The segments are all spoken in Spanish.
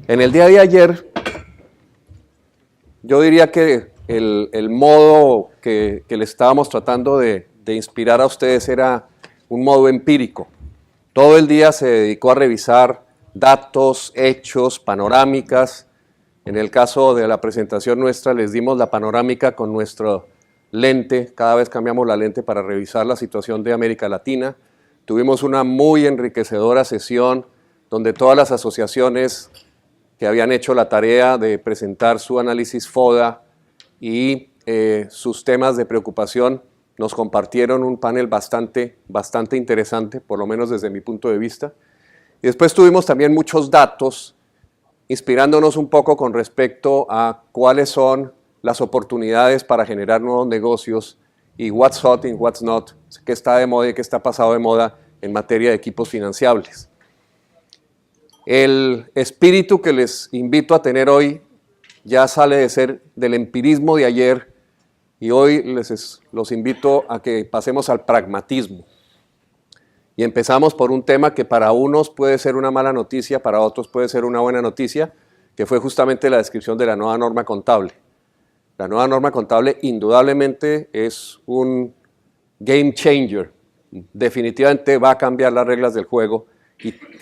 En el día de ayer, yo diría que el modo que le estábamos tratando de inspirar a ustedes era un modo empírico. Todo el día se dedicó a revisar datos, hechos, panorámicas. En el caso de la presentación nuestra, les dimos la panorámica con nuestro lente. Cada vez cambiamos la lente para revisar la situación de América Latina. Tuvimos una muy enriquecedora sesión donde todas las asociaciones que habían hecho la tarea de presentar su análisis FODA y sus temas de preocupación nos compartieron un panel bastante interesante, por lo menos desde mi punto de vista. Y después tuvimos también muchos datos, inspirándonos un poco con respecto a cuáles son las oportunidades para generar nuevos negocios y what's hot and what's not, qué está de moda y qué está pasado de moda en materia de equipos financiables. El espíritu que les invito a tener hoy ya sale de ser del empirismo de ayer y hoy los invito a que pasemos al pragmatismo. Y empezamos por un tema que para unos puede ser una mala noticia, para otros puede ser una buena noticia, que fue justamente la descripción de la nueva norma contable. La nueva norma contable indudablemente es un game changer. Definitivamente va a cambiar las reglas del juego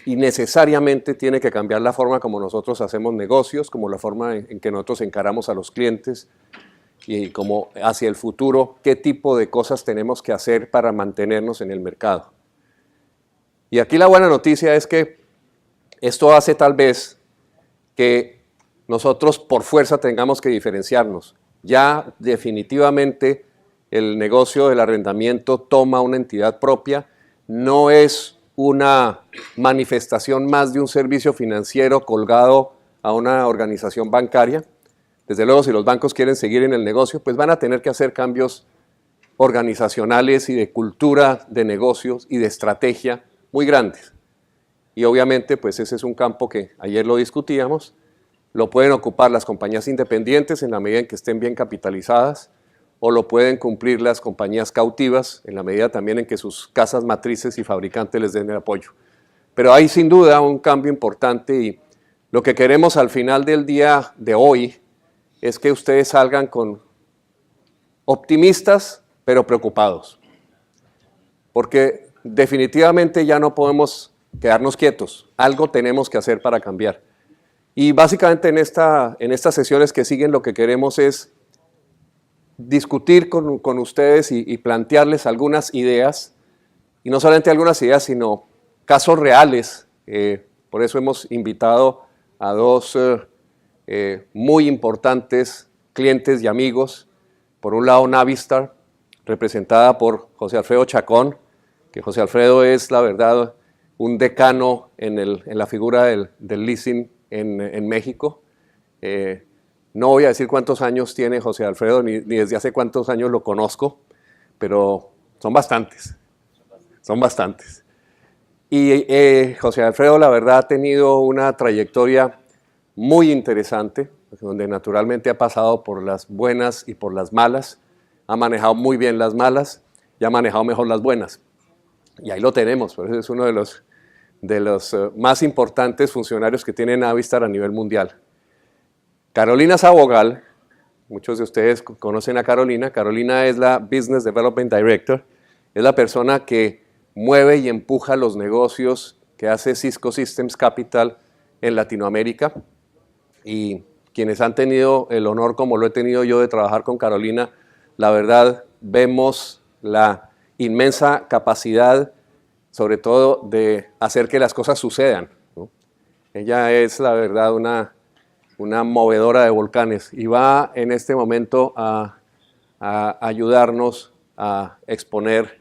y necesariamente tiene que cambiar la forma como nosotros hacemos negocios, como la forma en que nosotros encaramos a los clientes y como hacia el futuro, qué tipo de cosas tenemos que hacer para mantenernos en el mercado. Y aquí la buena noticia es que esto hace tal vez que nosotros por fuerza tengamos que diferenciarnos. Ya definitivamente el negocio del arrendamiento toma una entidad propia, no es una manifestación más de un servicio financiero colgado a una organización bancaria. Desde luego, si los bancos quieren seguir en el negocio, pues van a tener que hacer cambios organizacionales y de cultura de negocios y de estrategia muy grandes. Y obviamente, pues ese es un campo que ayer lo discutíamos, lo pueden ocupar las compañías independientes en la medida en que estén bien capitalizadas, o lo pueden cumplir las compañías cautivas en la medida también en que sus casas matrices y fabricantes les den el apoyo. Pero hay sin duda un cambio importante y lo que queremos al final del día de hoy es que ustedes salgan con optimistas pero preocupados. Porque definitivamente ya no podemos quedarnos quietos, algo tenemos que hacer para cambiar. Y básicamente en estas sesiones que siguen lo que queremos es discutir con ustedes y plantearles algunas ideas, y no solamente algunas ideas, sino casos reales. Por eso hemos invitado a dos muy importantes clientes y amigos. Por un lado, Navistar, representada por José Alfredo Chacón, que José Alfredo es, la verdad, un decano en la figura del leasing en México. No voy a decir cuántos años tiene José Alfredo, ni desde hace cuántos años lo conozco, pero son bastantes, son bastantes. Y José Alfredo, la verdad, ha tenido una trayectoria muy interesante, donde naturalmente ha pasado por las buenas y por las malas, ha manejado muy bien las malas y ha manejado mejor las buenas. Y ahí lo tenemos, por eso es uno de los más importantes funcionarios que tiene Navistar a nivel mundial. Carolina Sabogal, muchos de ustedes conocen a Carolina. Carolina es la Business Development Director, es la persona que mueve y empuja los negocios que hace Cisco Systems Capital en Latinoamérica. Y quienes han tenido el honor, como lo he tenido yo, de trabajar con Carolina, la verdad vemos la inmensa capacidad, sobre todo, de hacer que las cosas sucedan, ¿no? Ella es, la verdad, una movedora de volcanes y va en este momento a ayudarnos a exponer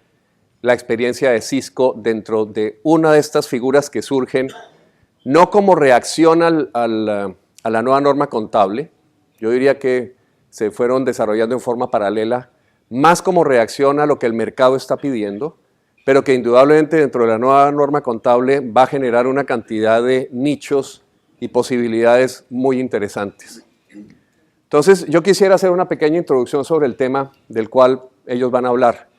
la experiencia de Cisco dentro de una de estas figuras que surgen, no como reacción a la nueva norma contable, yo diría que se fueron desarrollando en forma paralela, más como reacción a lo que el mercado está pidiendo, pero que indudablemente dentro de la nueva norma contable va a generar una cantidad de nichos y posibilidades muy interesantes. Entonces, yo quisiera hacer una pequeña introducción sobre el tema del cual ellos van a hablar.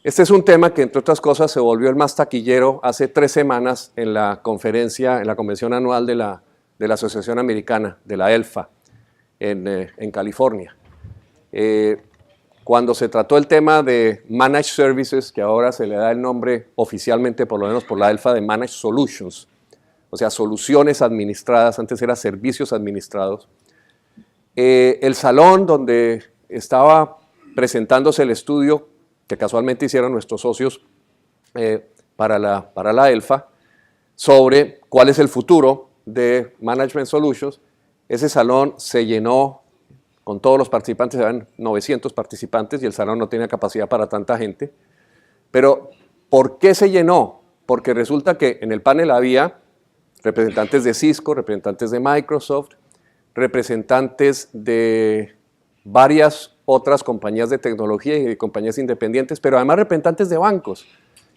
Este es un tema que, entre otras cosas, se volvió el más taquillero hace 3 semanas en la conferencia, en la convención anual de la de la Asociación Americana, de la ELFA, en California. Cuando se trató el tema de Managed Services, que ahora se le da el nombre oficialmente, por lo menos por la ELFA, de Managed Solutions, o sea, soluciones administradas, antes era servicios administrados, el salón donde estaba presentándose el estudio, que casualmente hicieron nuestros socios para la ELFA, sobre cuál es el futuro de Management Solutions, ese salón se llenó con todos los participantes, eran 900 participantes y el salón no tenía capacidad para tanta gente. Pero, ¿por qué se llenó? Porque resulta que en el panel había representantes de Cisco, representantes de Microsoft, representantes de varias otras compañías de tecnología y de compañías independientes, pero además representantes de bancos.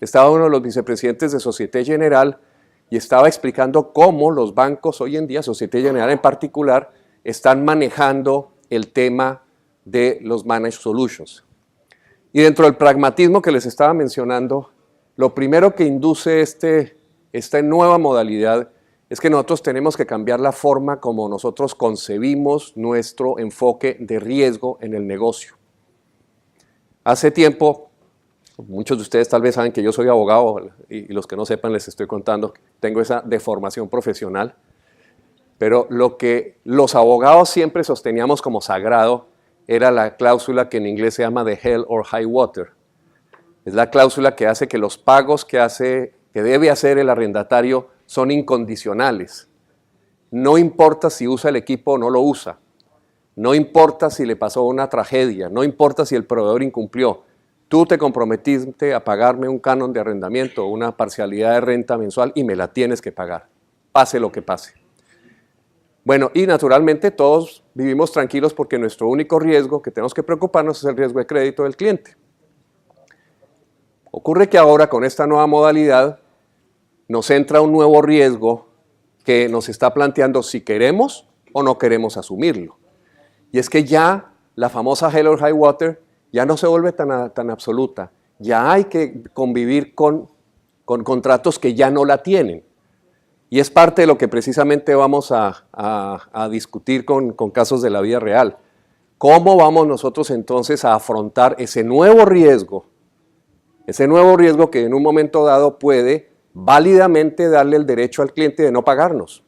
Estaba uno de los vicepresidentes de Société Générale y estaba explicando cómo los bancos hoy en día, Société Générale en particular, están manejando el tema de los Managed Solutions. Y dentro del pragmatismo que les estaba mencionando, lo primero que induce esta nueva modalidad es que nosotros tenemos que cambiar la forma como nosotros concebimos nuestro enfoque de riesgo en el negocio. Hace tiempo, muchos de ustedes tal vez saben que yo soy abogado y los que no sepan les estoy contando, tengo esa deformación profesional. Pero lo que los abogados siempre sosteníamos como sagrado era la cláusula que en inglés se llama de hell or high water. Es la cláusula que hace que los pagos que debe hacer el arrendatario son incondicionales. No importa si usa el equipo o no lo usa. No importa si le pasó una tragedia. No importa si el proveedor incumplió. Tú te comprometiste a pagarme un canon de arrendamiento o una parcialidad de renta mensual y me la tienes que pagar, pase lo que pase. Bueno, y naturalmente todos vivimos tranquilos porque nuestro único riesgo que tenemos que preocuparnos es el riesgo de crédito del cliente. Ocurre que ahora con esta nueva modalidad nos entra un nuevo riesgo que nos está planteando si queremos o no queremos asumirlo. Y es que ya la famosa hell or high water ya no se vuelve tan absoluta. Ya hay que convivir con contratos que ya no la tienen. Y es parte de lo que precisamente vamos a discutir con casos de la vida real. ¿Cómo vamos nosotros entonces a afrontar ese nuevo riesgo que en un momento dado puede válidamente darle el derecho al cliente de no pagarnos?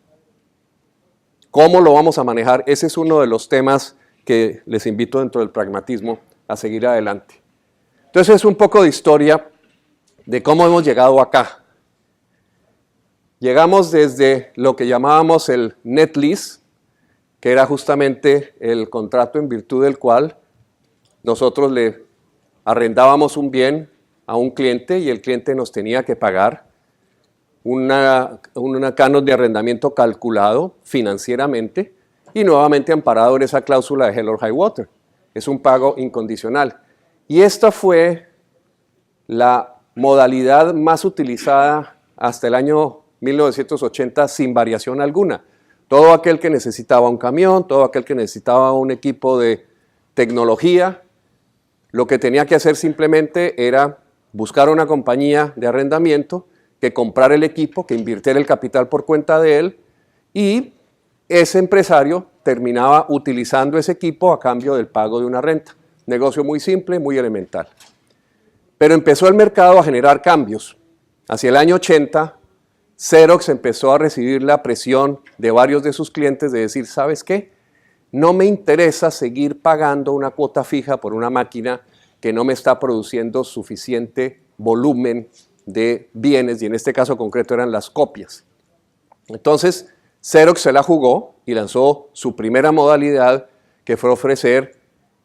¿Cómo lo vamos a manejar? Ese es uno de los temas que les invito dentro del pragmatismo a seguir adelante. Entonces es un poco de historia de cómo hemos llegado acá. Llegamos desde lo que llamábamos el net lease, que era justamente el contrato en virtud del cual nosotros le arrendábamos un bien a un cliente y el cliente nos tenía que pagar una canon de arrendamiento calculado financieramente y nuevamente amparado en esa cláusula de hell or high water. Es un pago incondicional. Y esta fue la modalidad más utilizada hasta el año 1980 sin variación alguna. Todo aquel que necesitaba un camión, todo aquel que necesitaba un equipo de tecnología, lo que tenía que hacer simplemente era buscar una compañía de arrendamiento que comprara el equipo, que invirtiera el capital por cuenta de él y ese empresario terminaba utilizando ese equipo a cambio del pago de una renta. Negocio muy simple, muy elemental. Pero empezó el mercado a generar cambios. Hacia el año 80, Xerox empezó a recibir la presión de varios de sus clientes de decir, ¿sabes qué? No me interesa seguir pagando una cuota fija por una máquina que no me está produciendo suficiente volumen de bienes, y en este caso concreto eran las copias. Entonces, Xerox se la jugó y lanzó su primera modalidad, que fue ofrecer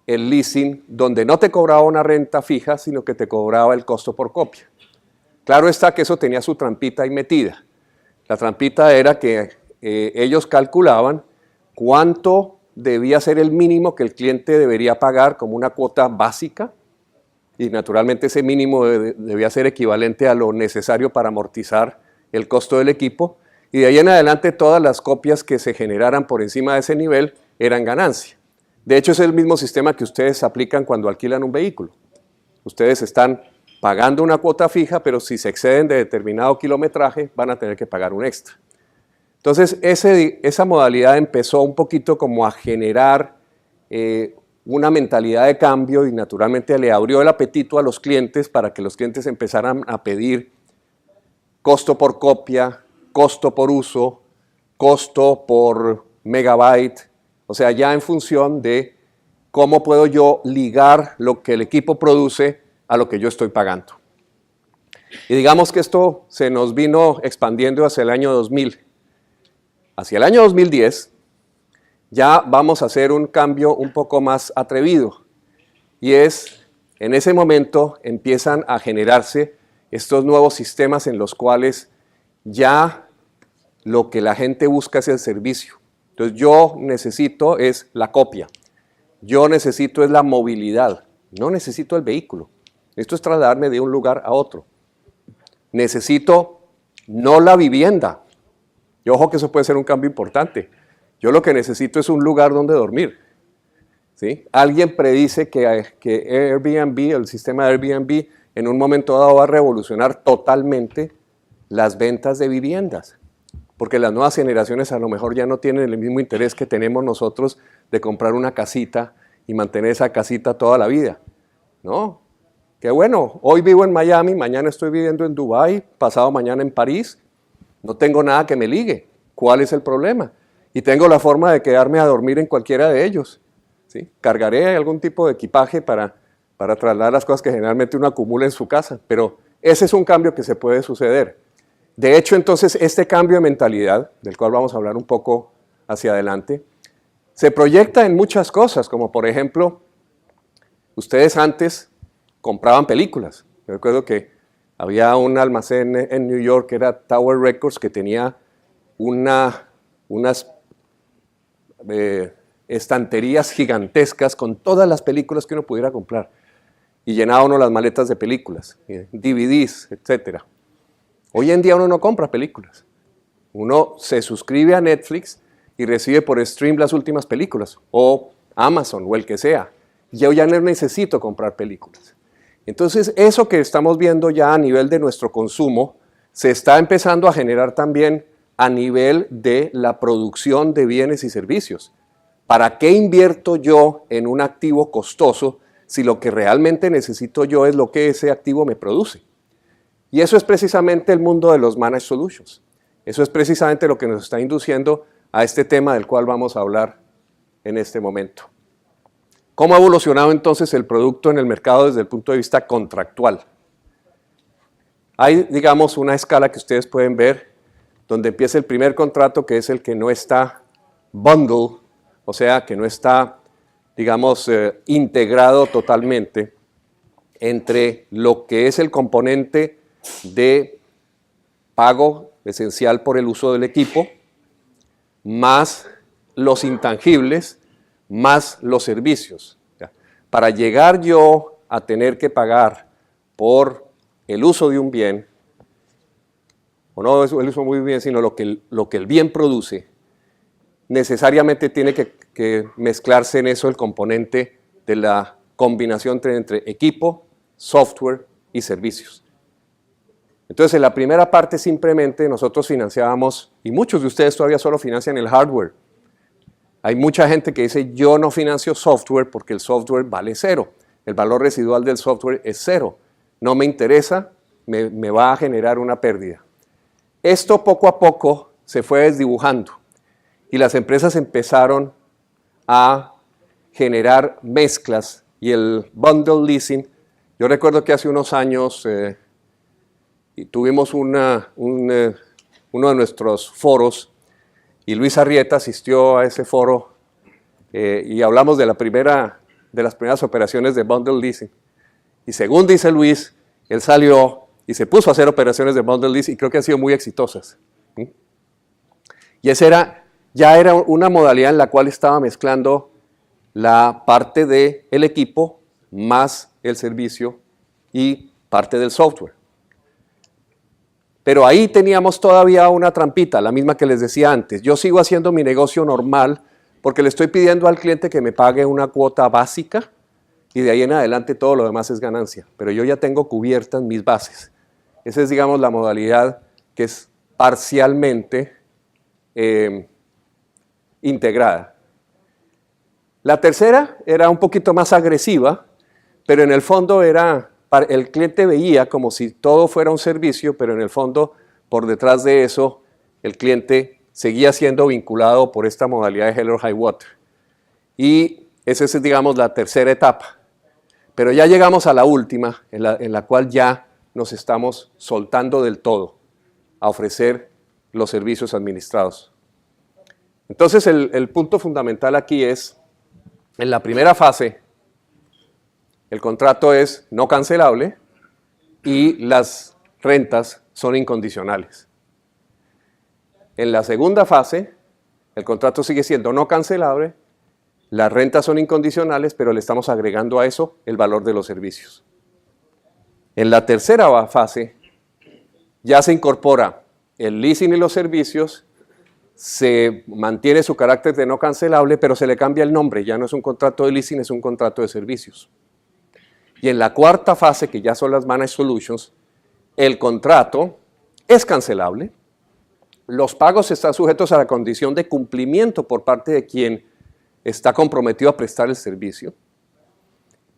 el leasing, donde no te cobraba una renta fija, sino que te cobraba el costo por copia. Claro está que eso tenía su trampita ahí metida. La trampita era que ellos calculaban cuánto debía ser el mínimo que el cliente debería pagar como una cuota básica y naturalmente ese mínimo debía ser equivalente a lo necesario para amortizar el costo del equipo y de ahí en adelante todas las copias que se generaran por encima de ese nivel eran ganancia. De hecho es el mismo sistema que ustedes aplican cuando alquilan un vehículo. Ustedes están pagando una cuota fija, pero si se exceden de determinado kilometraje van a tener que pagar un extra. Entonces, esa modalidad empezó un poquito como a generar una mentalidad de cambio y naturalmente le abrió el apetito a los clientes para que los clientes empezaran a pedir costo por copia, costo por uso, costo por megabyte, o sea, ya en función de cómo puedo yo ligar lo que el equipo produce a lo que yo estoy pagando. Y digamos que esto se nos vino expandiendo hacia el año 2000. Hacia el año 2010 ya vamos a hacer un cambio un poco más atrevido y es, en ese momento empiezan a generarse estos nuevos sistemas en los cuales ya lo que la gente busca es el servicio. Entonces yo necesito es la copia, yo necesito es la movilidad, no necesito el vehículo. Esto es trasladarme de un lugar a otro. Necesito no la vivienda. Y ojo que eso puede ser un cambio importante. Yo lo que necesito es un lugar donde dormir. ¿Sí? Alguien predice que Airbnb, el sistema de Airbnb, en un momento dado va a revolucionar totalmente las ventas de viviendas. Porque las nuevas generaciones a lo mejor ya no tienen el mismo interés que tenemos nosotros de comprar una casita y mantener esa casita toda la vida. No, que bueno, hoy vivo en Miami, mañana estoy viviendo en Dubái, pasado mañana en París, no tengo nada que me ligue. ¿Cuál es el problema? Y tengo la forma de quedarme a dormir en cualquiera de ellos. ¿Sí? Cargaré algún tipo de equipaje para trasladar las cosas que generalmente uno acumula en su casa, pero ese es un cambio que se puede suceder. De hecho, entonces, este cambio de mentalidad, del cual vamos a hablar un poco hacia adelante, se proyecta en muchas cosas, como por ejemplo, ustedes antes compraban películas. Yo recuerdo que había un almacén en New York que era Tower Records que tenía unas estanterías gigantescas con todas las películas que uno pudiera comprar. Y llenaba uno las maletas de películas, DVDs, etc. Hoy en día uno no compra películas. Uno se suscribe a Netflix y recibe por stream las últimas películas, o Amazon, o el que sea. Yo ya no necesito comprar películas. Entonces, eso que estamos viendo ya a nivel de nuestro consumo, se está empezando a generar también a nivel de la producción de bienes y servicios. ¿Para qué invierto yo en un activo costoso si lo que realmente necesito yo es lo que ese activo me produce? Y eso es precisamente el mundo de los Managed Solutions. Eso es precisamente lo que nos está induciendo a este tema del cual vamos a hablar en este momento. ¿Cómo ha evolucionado entonces el producto en el mercado desde el punto de vista contractual? Hay, digamos, una escala que ustedes pueden ver, donde empieza el primer contrato, que es el que no está bundle, o sea, que no está, digamos, integrado totalmente entre lo que es el componente de pago esencial por el uso del equipo, más los intangibles, más los servicios. Para llegar yo a tener que pagar por el uso de un bien, o no el uso muy bien, sino lo que el bien produce, necesariamente tiene que mezclarse en eso el componente de la combinación entre equipo, software y servicios. Entonces, en la primera parte simplemente nosotros financiábamos, y muchos de ustedes todavía solo financian el hardware. Hay mucha gente que dice, yo no financio software porque el software vale cero. El valor residual del software es cero. No me interesa, me va a generar una pérdida. Esto poco a poco se fue desdibujando y las empresas empezaron a generar mezclas y el bundle leasing. Yo recuerdo que hace unos años tuvimos uno de nuestros foros y Luis Arrieta asistió a ese foro y hablamos de las primeras operaciones de bundle leasing. Y según dice Luis, él salió y se puso a hacer operaciones de bundle leasing y creo que han sido muy exitosas. Y esa ya era una modalidad en la cual estaba mezclando la parte del equipo más el servicio y parte del software. Pero ahí teníamos todavía una trampita, la misma que les decía antes. Yo sigo haciendo mi negocio normal porque le estoy pidiendo al cliente que me pague una cuota básica y de ahí en adelante todo lo demás es ganancia. Pero yo ya tengo cubiertas mis bases. Esa es, digamos, la modalidad que es parcialmente integrada. La tercera era un poquito más agresiva, pero en el fondo el cliente veía como si todo fuera un servicio, pero en el fondo, por detrás de eso, el cliente seguía siendo vinculado por esta modalidad de Hell or High Water. Y esa es, digamos, la tercera etapa. Pero ya llegamos a la última, en la cual ya nos estamos soltando del todo a ofrecer los servicios administrados. Entonces, el punto fundamental aquí es, en la primera fase, el contrato es no cancelable y las rentas son incondicionales. En la segunda fase, el contrato sigue siendo no cancelable, las rentas son incondicionales, pero le estamos agregando a eso el valor de los servicios. En la tercera fase, ya se incorpora el leasing y los servicios, se mantiene su carácter de no cancelable, pero se le cambia el nombre, ya no es un contrato de leasing, es un contrato de servicios. Y en la cuarta fase, que ya son las Managed Solutions, el contrato es cancelable, los pagos están sujetos a la condición de cumplimiento por parte de quien está comprometido a prestar el servicio,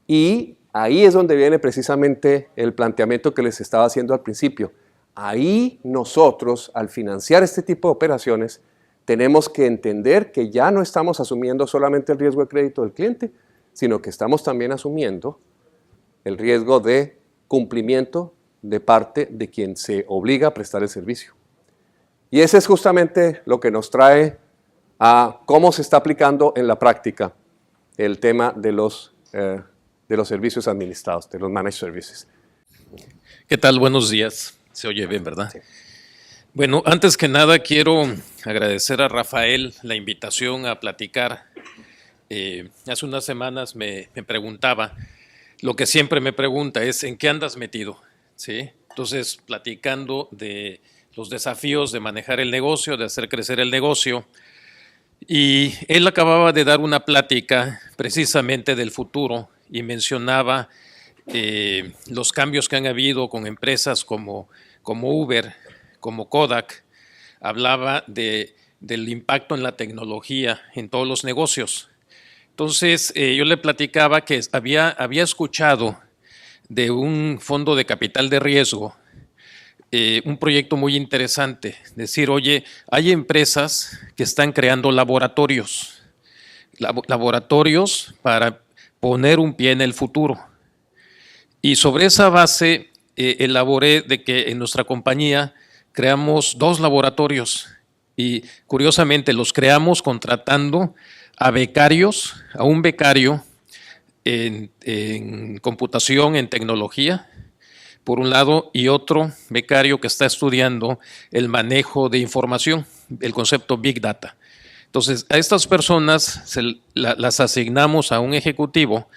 y ahí es donde viene precisamente el planteamiento que les estaba haciendo al principio. Ahí nosotros, al financiar este tipo de operaciones, tenemos que entender que ya no estamos asumiendo solamente el riesgo de crédito del cliente, sino que estamos también asumiendo el riesgo de cumplimiento de parte de quien se obliga a prestar el servicio. Y ese es justamente lo que nos trae a cómo se está aplicando en la práctica el tema de los servicios administrados, de los managed services. ¿Qué tal? Buenos días. Se oye bien, ¿verdad? Sí. Bueno, antes que nada quiero agradecer a Rafael la invitación a platicar. Hace unas semanas me preguntaba, lo que siempre me pregunta es, ¿en qué andas metido? ¿Sí? Entonces, platicando de los desafíos de manejar el negocio, de hacer crecer el negocio, y él acababa de dar una plática precisamente del futuro y mencionaba los cambios que han habido con empresas como Uber, como Kodak. Hablaba del impacto en la tecnología en todos los negocios. Entonces, yo le platicaba que había escuchado de un fondo de capital de riesgo un proyecto muy interesante, decir, oye, hay empresas que están creando laboratorios para poner un pie en el futuro. Y sobre esa base elaboré de que en nuestra compañía creamos 2 laboratorios y curiosamente los creamos contratando a becarios, a un becario en computación, en tecnología, por un lado, y otro becario que está estudiando el manejo de información, el concepto Big Data. Entonces, a estas personas las asignamos a un ejecutivo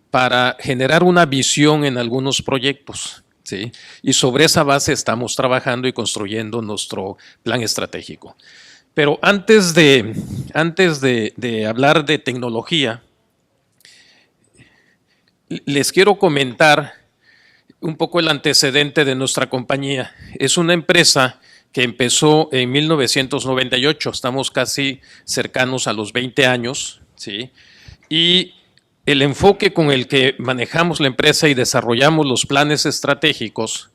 para generar una visión en algunos proyectos, ¿sí? Y sobre esa base estamos trabajando y construyendo nuestro plan estratégico. Pero antes de hablar de tecnología, les quiero comentar un poco el antecedente de nuestra compañía. Es una empresa que empezó en 1998, estamos casi cercanos a los 20 años, ¿sí? Y el enfoque con el que manejamos la empresa y desarrollamos los planes estratégicos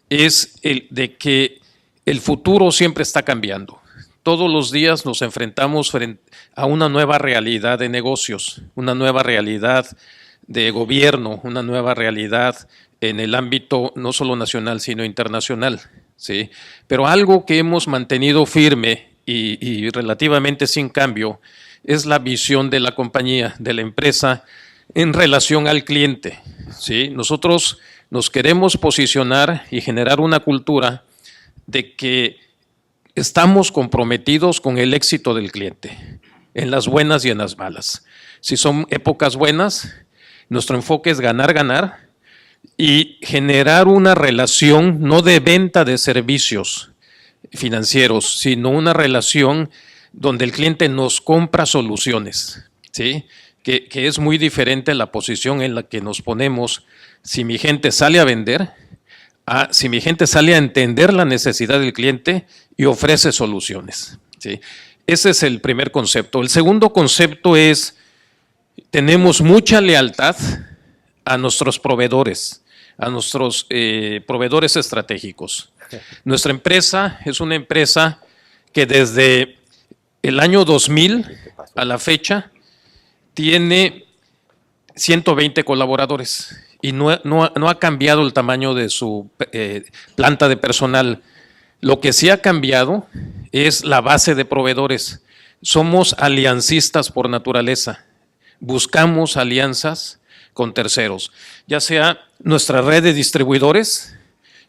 es el de que el futuro siempre está cambiando. Todos los días nos enfrentamos a una nueva realidad de negocios, una nueva realidad de gobierno, una nueva realidad en el ámbito no solo nacional, sino internacional, ¿sí? Pero algo que hemos mantenido firme y relativamente sin cambio es la visión de la compañía, de la empresa, en relación al cliente, ¿sí? Nosotros nos queremos posicionar y generar una cultura de que estamos comprometidos con el éxito del cliente, en las buenas y en las malas. Si son épocas buenas, nuestro enfoque es ganar, ganar, y generar una relación no de venta de servicios financieros, sino una relación donde el cliente nos compra soluciones, ¿sí? Que es muy diferente la posición en la que nos ponemos si mi gente sale a vender, si mi gente sale a entender la necesidad del cliente y ofrece soluciones, ¿sí? Ese es el primer concepto. El segundo concepto es, tenemos mucha lealtad a nuestros proveedores estratégicos. Nuestra empresa es una empresa que desde el año 2000 a la fecha tiene 120 colaboradores y no ha cambiado el tamaño de su planta de personal. Lo que sí ha cambiado es la base de proveedores. Somos aliancistas por naturaleza. Buscamos alianzas con terceros, ya sea nuestra red de distribuidores,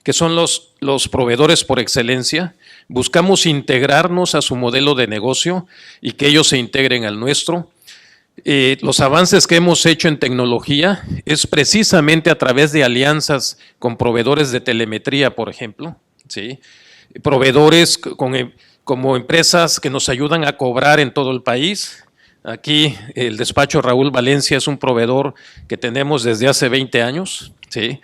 que son los proveedores por excelencia. Buscamos integrarnos a su modelo de negocio y que ellos se integren al nuestro. Los avances que hemos hecho en tecnología es precisamente a través de alianzas con proveedores de telemetría, por ejemplo, ¿sí? Proveedores como empresas que nos ayudan a cobrar en todo el país. Aquí el despacho Raúl Valencia es un proveedor que tenemos desde hace 20 años, ¿sí?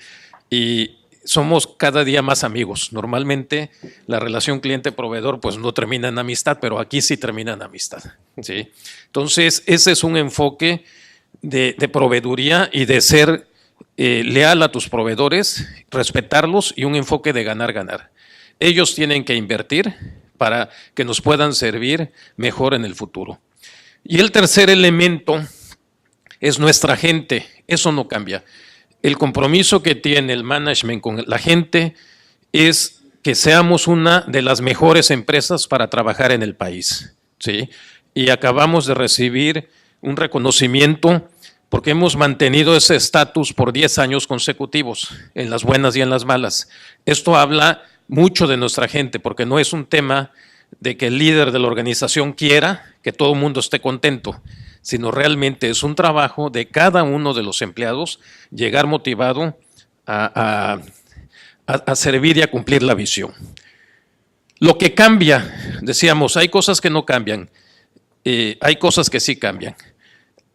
Y somos cada día más amigos. Normalmente la relación cliente-proveedor pues no termina en amistad, pero aquí sí termina en amistad, ¿sí? Entonces, ese es un enfoque de proveeduría y de ser leal a tus proveedores, respetarlos y un enfoque de ganar-ganar. Ellos tienen que invertir para que nos puedan servir mejor en el futuro. Y el tercer elemento es nuestra gente. Eso no cambia. El compromiso que tiene el management con la gente es que seamos una de las mejores empresas para trabajar en el país, ¿sí? Y acabamos de recibir un reconocimiento porque hemos mantenido ese estatus por 10 años consecutivos, en las buenas y en las malas. Esto habla mucho de nuestra gente, porque no es un tema de que el líder de la organización quiera que todo el mundo esté contento, sino realmente es un trabajo de cada uno de los empleados llegar motivado a servir y a cumplir la visión. Lo que cambia, decíamos, hay cosas que no cambian, hay cosas que sí cambian.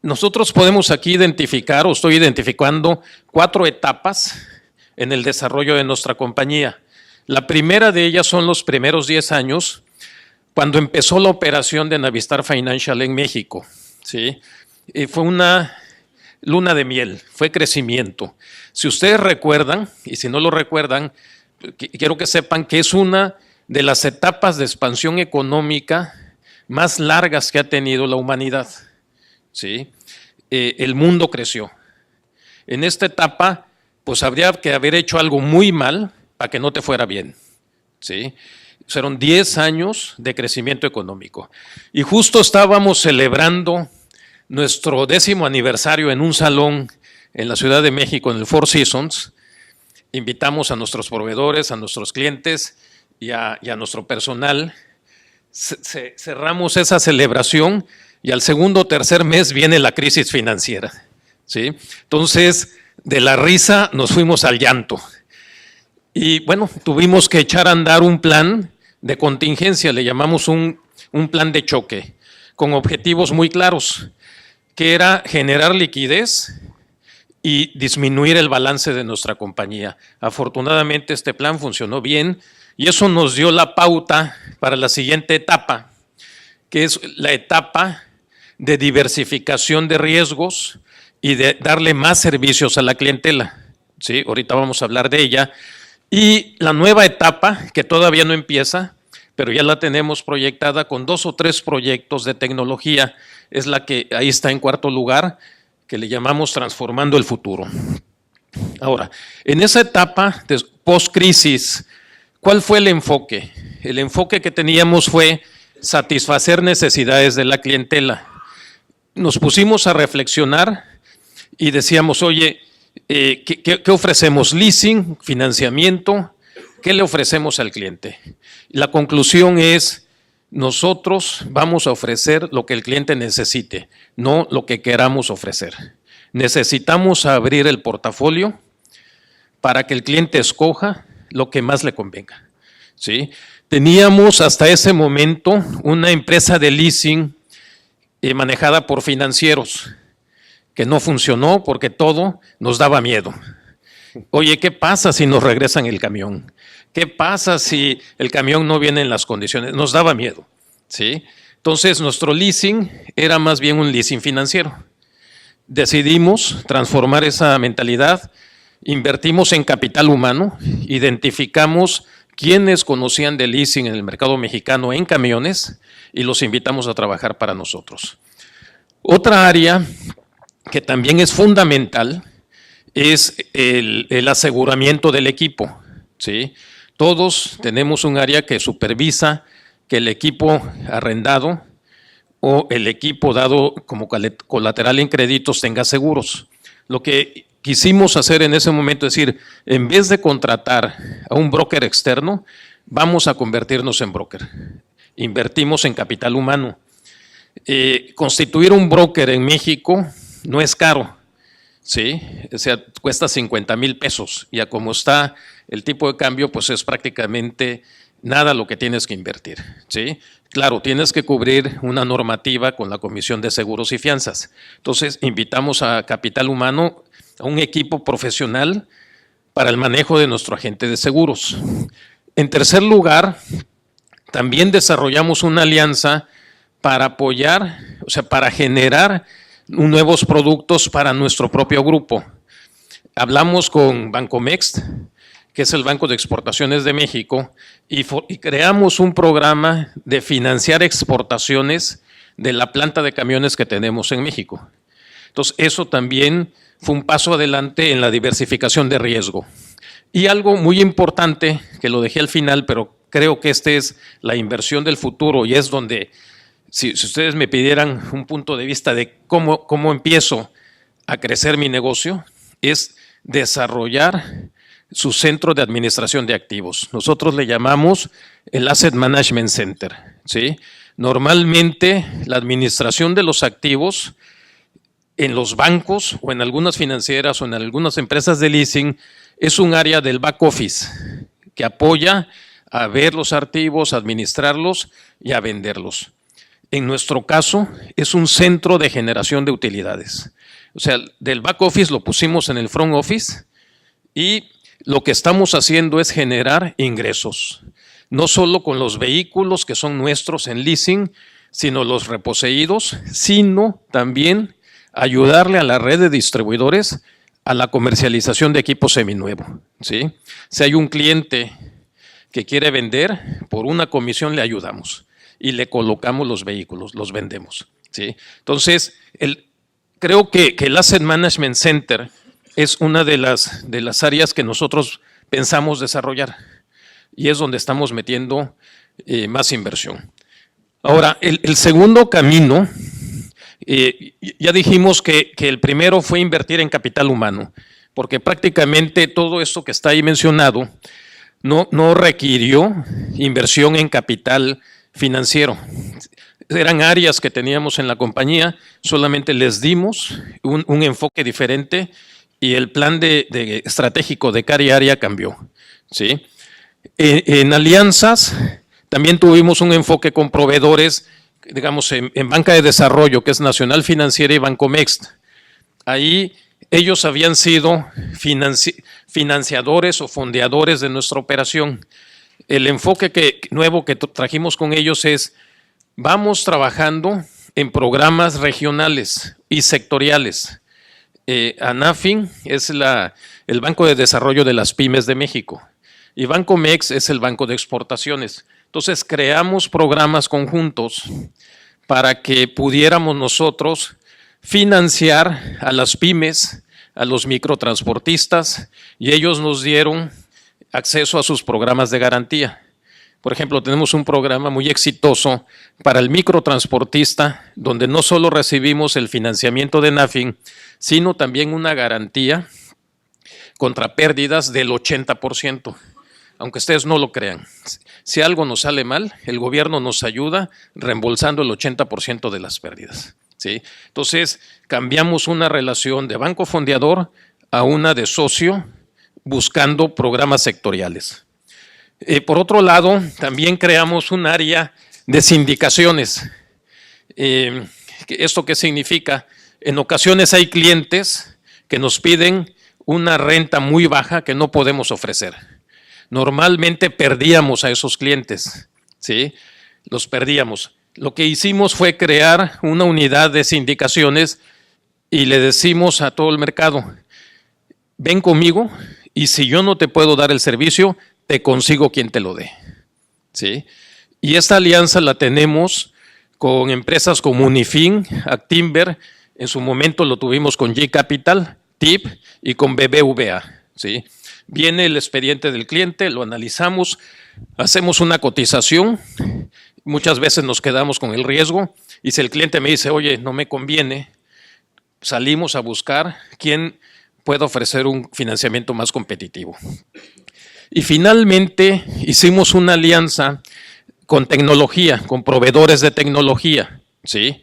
Nosotros podemos aquí identificar, o estoy identificando, 4 etapas en el desarrollo de nuestra compañía. La primera de ellas son los primeros 10 años, cuando empezó la operación de Navistar Financial en México, ¿sí? Fue una luna de miel, fue crecimiento. Si ustedes recuerdan, y si no lo recuerdan, quiero que sepan que es una de las etapas de expansión económica más largas que ha tenido la humanidad, ¿sí? El mundo creció. En esta etapa, pues habría que haber hecho algo muy mal para que no te fuera bien, ¿sí? Fueron 10 años de crecimiento económico. Y justo estábamos celebrando nuestro 10º aniversario en un salón en la Ciudad de México, en el Four Seasons. Invitamos a nuestros proveedores, a nuestros clientes y a nuestro personal. Cerramos esa celebración y al segundo o tercer mes viene la crisis financiera, ¿sí? Entonces, de la risa nos fuimos al llanto. Y bueno, tuvimos que echar a andar un plan de contingencia, le llamamos un plan de choque, con objetivos muy claros, que era generar liquidez y disminuir el balance de nuestra compañía. Afortunadamente este plan funcionó bien y eso nos dio la pauta para la siguiente etapa, que es la etapa de diversificación de riesgos y de darle más servicios a la clientela, ¿sí? Ahorita vamos a hablar de ella. Y la nueva etapa, que todavía no empieza, pero ya la tenemos proyectada con 2 o 3 proyectos de tecnología, es la que ahí está en cuarto lugar, que le llamamos Transformando el Futuro. Ahora, en esa etapa de post-crisis, ¿cuál fue el enfoque? El enfoque que teníamos fue satisfacer necesidades de la clientela. Nos pusimos a reflexionar y decíamos, oye, ¿qué ofrecemos? Leasing, financiamiento, ¿qué le ofrecemos al cliente? La conclusión es, nosotros vamos a ofrecer lo que el cliente necesite, no lo que queramos ofrecer. Necesitamos abrir el portafolio para que el cliente escoja lo que más le convenga, ¿sí? Teníamos hasta ese momento una empresa de leasing manejada por financieros, que no funcionó porque todo nos daba miedo. Oye, ¿qué pasa si nos regresan el camión? ¿Qué pasa si el camión no viene en las condiciones? Nos daba miedo, ¿sí? Entonces, nuestro leasing era más bien un leasing financiero. Decidimos transformar esa mentalidad, invertimos en capital humano, identificamos quienes conocían de leasing en el mercado mexicano en camiones y los invitamos a trabajar para nosotros. Otra área que también es fundamental es el aseguramiento del equipo, ¿sí? Todos tenemos un área que supervisa que el equipo arrendado o el equipo dado como colateral en créditos tenga seguros. Lo que quisimos hacer en ese momento es decir, en vez de contratar a un broker externo, vamos a convertirnos en broker. Invertimos en capital humano. Constituir un broker en México no es caro, ¿sí? O sea, cuesta 50,000 pesos y a como está el tipo de cambio, pues es prácticamente nada lo que tienes que invertir, ¿sí? Claro, tienes que cubrir una normativa con la Comisión de Seguros y Fianzas. Entonces, invitamos a capital humano, a un equipo profesional para el manejo de nuestro agente de seguros. En tercer lugar, también desarrollamos una alianza para apoyar, o sea, para generar nuevos productos para nuestro propio grupo. Hablamos con Bancomext, que es el Banco de Exportaciones de México, y creamos un programa de financiar exportaciones de la planta de camiones que tenemos en México. Entonces, eso también fue un paso adelante en la diversificación de riesgo. Y algo muy importante, que lo dejé al final, pero creo que esta es la inversión del futuro y es donde, si ustedes me pidieran un punto de vista de cómo empiezo a crecer mi negocio, es desarrollar su centro de administración de activos. Nosotros le llamamos el Asset Management Center, ¿sí? Normalmente la administración de los activos en los bancos o en algunas financieras o en algunas empresas de leasing es un área del back office que apoya a ver los activos, a administrarlos y a venderlos. En nuestro caso es un centro de generación de utilidades. O sea, del back office lo pusimos en el front office y lo que estamos haciendo es generar ingresos, no solo con los vehículos que son nuestros en leasing, sino los reposeídos, sino también ayudarle a la red de distribuidores a la comercialización de equipo seminuevo, ¿sí? Si hay un cliente que quiere vender, por una comisión le ayudamos y le colocamos los vehículos, los vendemos, ¿sí? Entonces, creo que el Asset Management Center es una de las áreas que nosotros pensamos desarrollar y es donde estamos metiendo más inversión. Ahora, el segundo camino, ya dijimos que el primero fue invertir en capital humano, porque prácticamente todo esto que está ahí mencionado no requirió inversión en capital financiero. Eran áreas que teníamos en la compañía, solamente les dimos un enfoque diferente y el plan estratégico de cada área cambió, ¿sí? En alianzas también tuvimos un enfoque con proveedores, digamos, en banca de desarrollo, que es Nacional Financiera y Bancomext. Ahí ellos habían sido financiadores o fondeadores de nuestra operación. El enfoque nuevo que trajimos con ellos es, vamos trabajando en programas regionales y sectoriales. ANAFIN es el Banco de Desarrollo de las Pymes de México y Bancomext es el Banco de Exportaciones. Entonces creamos programas conjuntos para que pudiéramos nosotros financiar a las pymes, a los microtransportistas y ellos nos dieron acceso a sus programas de garantía. Por ejemplo, tenemos un programa muy exitoso para el microtransportista donde no solo recibimos el financiamiento de NAFIN, sino también una garantía contra pérdidas del 80%, aunque ustedes no lo crean. Si algo nos sale mal, el gobierno nos ayuda reembolsando el 80% de las pérdidas, ¿sí? Entonces, cambiamos una relación de banco fondeador a una de socio buscando programas sectoriales. Por otro lado, también creamos un área de sindicaciones. ¿Esto qué significa? En ocasiones hay clientes que nos piden una renta muy baja que no podemos ofrecer. Normalmente perdíamos a esos clientes, ¿sí? Los perdíamos. Lo que hicimos fue crear una unidad de sindicaciones y le decimos a todo el mercado, ven conmigo y si yo no te puedo dar el servicio, te consigo quien te lo dé. ¿Sí? Y esta alianza la tenemos con empresas como Unifin, Actimber, en su momento lo tuvimos con G Capital, TIP y con BBVA. ¿Sí? Viene el expediente del cliente, lo analizamos, hacemos una cotización, muchas veces nos quedamos con el riesgo y si el cliente me dice, oye, no me conviene, salimos a buscar quién puede ofrecer un financiamiento más competitivo. Y finalmente hicimos una alianza con tecnología, con proveedores de tecnología, ¿sí?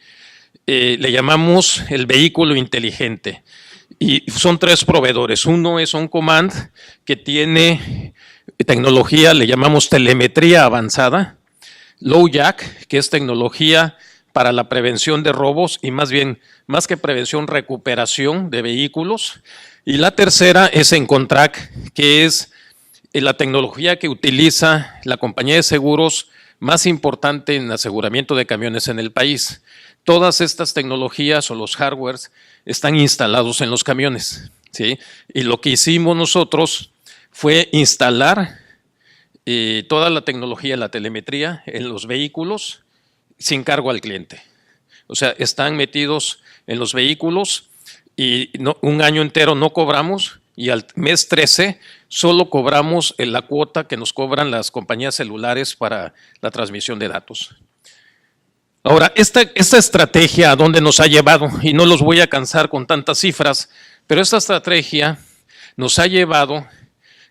Le llamamos el vehículo inteligente. Y son 3 proveedores. Uno es OnCommand, que tiene tecnología, le llamamos telemetría avanzada. LowJack, que es tecnología para la prevención de robos y más que prevención, recuperación de vehículos. Y la tercera es Encontrack, que es la tecnología que utiliza la compañía de seguros más importante en aseguramiento de camiones en el país. Todas estas tecnologías o los hardwares están instalados en los camiones, ¿sí? Y lo que hicimos nosotros fue instalar toda la tecnología, la telemetría en los vehículos sin cargo al cliente. O sea, están metidos en los vehículos y un año entero no cobramos y al mes 13 solo cobramos la cuota que nos cobran las compañías celulares para la transmisión de datos. Ahora, esta estrategia a dónde nos ha llevado, y no los voy a cansar con tantas cifras, pero esta estrategia nos ha llevado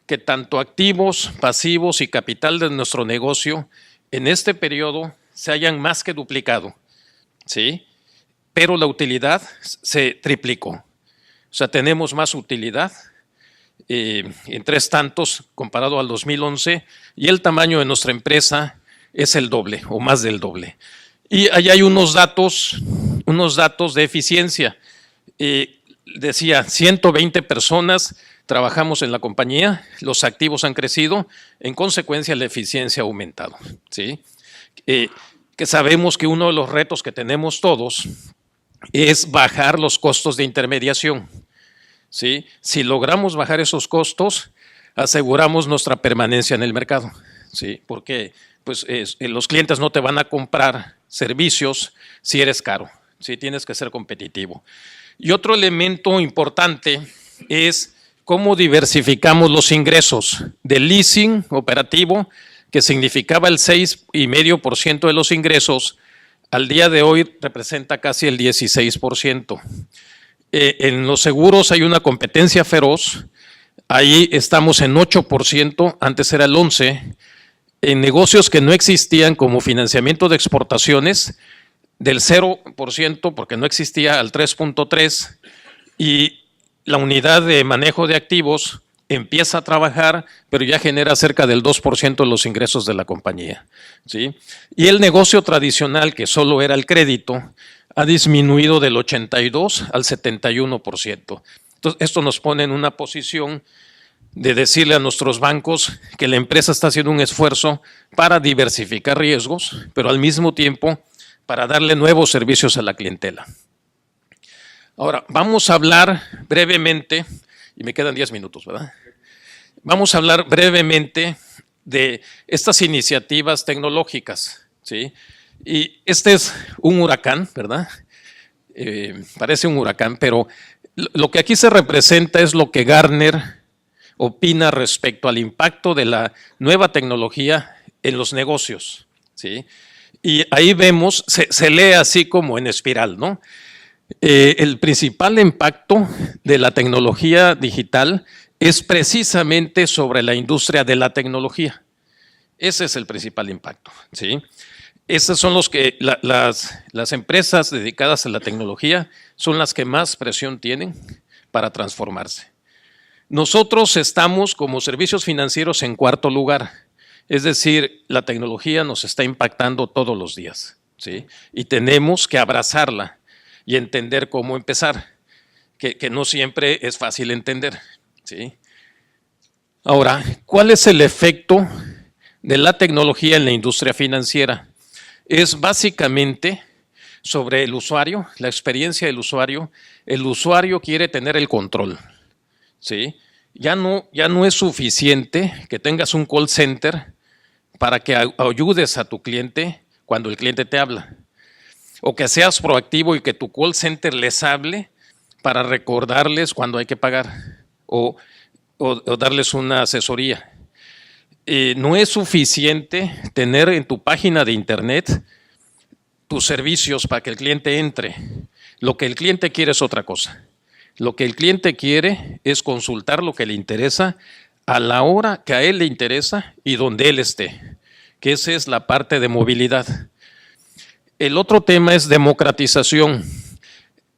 que tanto activos, pasivos y capital de nuestro negocio en este periodo se hayan más que duplicado, ¿sí? Pero la utilidad se triplicó. O sea, tenemos más utilidad en 3 tantos comparado al 2011 y el tamaño de nuestra empresa es el doble o más del doble. Y ahí hay unos datos de eficiencia. Decía, 120 personas trabajamos en la compañía, los activos han crecido, en consecuencia la eficiencia ha aumentado, ¿sí? Que sabemos que uno de los retos que tenemos todos es bajar los costos de intermediación, ¿sí? Si logramos bajar esos costos, aseguramos nuestra permanencia en el mercado, ¿sí? Porque pues, los clientes no te van a comprar servicios si eres caro, ¿sí? Tienes que ser competitivo. Y otro elemento importante es cómo diversificamos los ingresos del leasing operativo, que significaba el 6,5% de los ingresos, al día de hoy representa casi el 16%. En los seguros hay una competencia feroz, ahí estamos en 8%, antes era el 11%. En negocios que no existían como financiamiento de exportaciones, del 0%, porque no existía, al 3,3%, y la unidad de manejo de activos empieza a trabajar, pero ya genera cerca del 2% de los ingresos de la compañía, ¿sí? Y el negocio tradicional, que solo era el crédito, ha disminuido del 82% al 71%. Entonces, esto nos pone en una posición de decirle a nuestros bancos que la empresa está haciendo un esfuerzo para diversificar riesgos, pero al mismo tiempo para darle nuevos servicios a la clientela. Ahora, vamos a hablar brevemente, y me quedan 10 minutos, ¿verdad? Vamos a hablar brevemente de estas iniciativas tecnológicas, ¿sí? Y este es un huracán, ¿verdad? Parece un huracán, pero lo que aquí se representa es lo que Gartner opina respecto al impacto de la nueva tecnología en los negocios, ¿sí? Y ahí vemos, se lee así como en espiral, ¿no? El principal impacto de la tecnología digital es precisamente sobre la industria de la tecnología. Ese es el principal impacto, ¿sí? Esas son los que las empresas dedicadas a la tecnología son las que más presión tienen para transformarse. Nosotros estamos como servicios financieros en 4º lugar, es decir, la tecnología nos está impactando todos los días, ¿sí? Y tenemos que abrazarla y entender cómo empezar, que no siempre es fácil entender, ¿sí? Ahora, ¿cuál es el efecto de la tecnología en la industria financiera? es básicamente sobre el usuario, la experiencia del usuario. El usuario quiere tener el control, ¿sí? Ya no es suficiente que tengas un call center para que ayudes a tu cliente cuando el cliente te habla, o que seas proactivo y que tu call center les hable para recordarles cuando hay que pagar o darles una asesoría. No es suficiente tener en tu página de internet tus servicios para que el cliente entre. Lo que el cliente quiere es otra cosa. Lo que el cliente quiere es consultar lo que le interesa a la hora que a él le interesa y donde él esté, que esa es la parte de movilidad. El otro tema es democratización.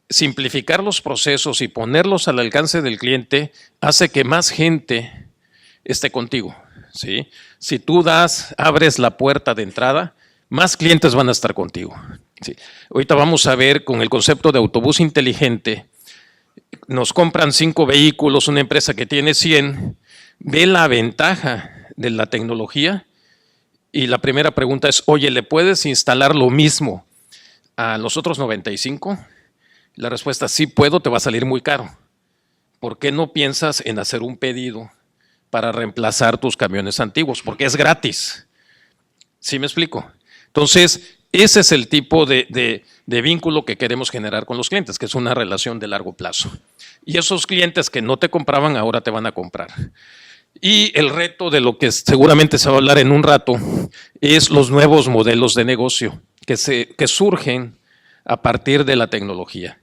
Simplificar los procesos y ponerlos al alcance del cliente hace que más gente esté contigo, ¿sí? Si tú abres la puerta de entrada, más clientes van a estar contigo, ¿sí? Ahorita vamos a ver con el concepto de autobús inteligente. Nos compran 5 vehículos, una empresa que tiene 100, ve la ventaja de la tecnología y la primera pregunta es, oye, ¿le puedes instalar lo mismo a los otros 95? La respuesta, sí puedo, te va a salir muy caro. ¿Por qué no piensas en hacer un pedido para reemplazar tus camiones antiguos? Porque es gratis. ¿Sí me explico? Entonces, ese es el tipo de vínculo que queremos generar con los clientes, que es una relación de largo plazo. Y esos clientes que no te compraban, ahora te van a comprar. Y el reto de lo que seguramente se va a hablar en un rato es los nuevos modelos de negocio que surgen a partir de la tecnología.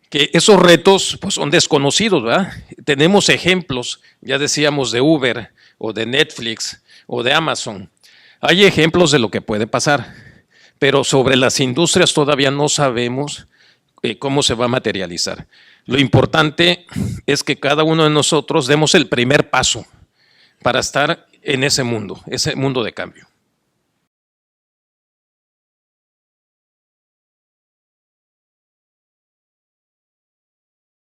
Que esos retos pues, son desconocidos, ¿verdad? Tenemos ejemplos, ya decíamos, de Uber o de Netflix o de Amazon. Hay ejemplos de lo que puede pasar, pero sobre las industrias todavía no sabemos cómo se va a materializar. Lo importante es que cada uno de nosotros demos el primer paso para estar en ese mundo de cambio.